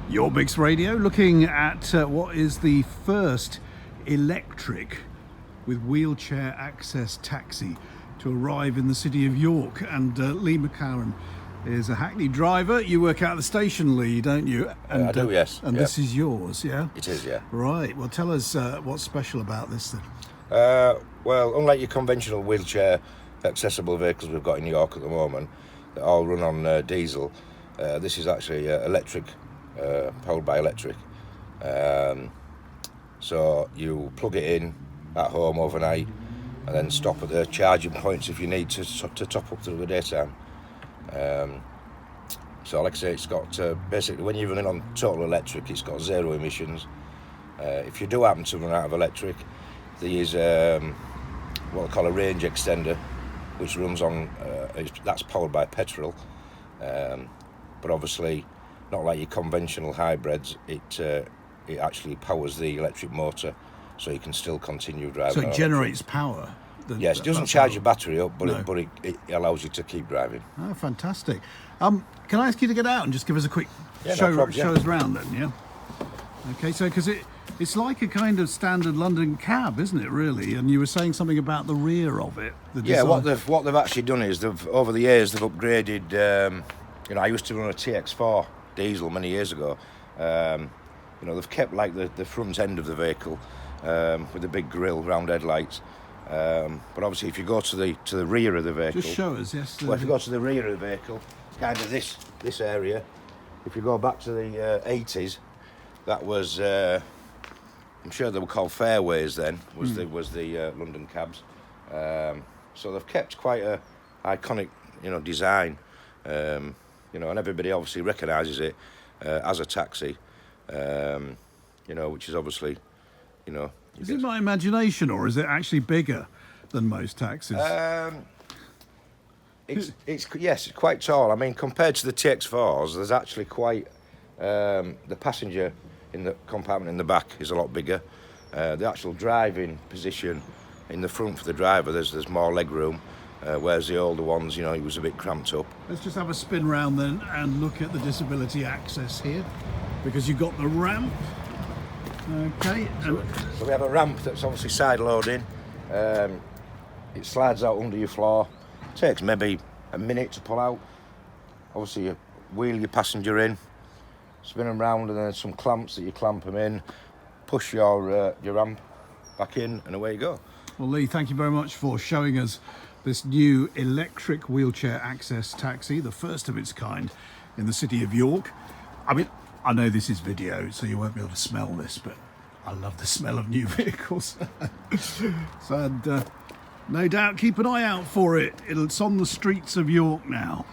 Your Mix Radio, looking at what is the first electric with wheelchair access taxi to arrive in the city of York. And Lee McLaren is a Hackney driver. You work out the station, Lee, don't you? And, I do, yes. And this is yours, yeah? It is, yeah. Right. Well, tell us what's special about this then. Well, unlike your conventional wheelchair accessible vehicles we've got in York at the moment, that all run on diesel, this is actually electric. Powered by electric, so you plug it in at home overnight and then stop at the charging points if you need to top up through the daytime. So like I say, it's got basically, when you're running on total electric, it's got zero emissions. If you do happen to run out of electric, there is what they call a range extender, which runs on that's powered by petrol, but obviously not like your conventional hybrids. It actually powers the electric motor, so you can still continue driving. So it generates power. Yes, it doesn't charge your battery up, but it allows you to keep driving. Oh, fantastic. Can I ask you to get out and just give us a quick show us around then, yeah? Okay, so because it's like a kind of standard London cab, isn't it, really? And you were saying something about the rear of it. Yeah, what they've actually done is, over the years, they've upgraded. I used to run a TX4 diesel many years ago. They've kept like the front end of the vehicle with the big grille, round headlights. But obviously, if you go to the rear of the vehicle, just show us. Yes. Well, if you go to the rear of the vehicle, kind of this area. If you go back to the 80s, that was I'm sure they were called fairways then. Was the London cabs. So they've kept quite a iconic design. And everybody obviously recognises it as a taxi, which is obviously, Is it my imagination, or is it actually bigger than most taxis? It's quite tall. I mean, compared to the TX4s, there's actually quite the passenger in the compartment in the back is a lot bigger. The actual driving position in the front for the driver, there's more leg room. Whereas the older ones, it was a bit cramped up. Let's just have a spin round then and look at the disability access here, because you've got the ramp. Okay. So we have a ramp that's obviously side loading. It slides out under your floor. Takes maybe a minute to pull out. Obviously, you wheel your passenger in, spin them round, and then some clamps that you clamp them in. Push your ramp back in, and away you go. Well, Lee, thank you very much for showing us this new electric wheelchair access taxi, the first of its kind in the city of York. I mean, I know this is video, so you won't be able to smell this, but I love the smell of new vehicles. No doubt keep an eye out for it. It's on the streets of York now.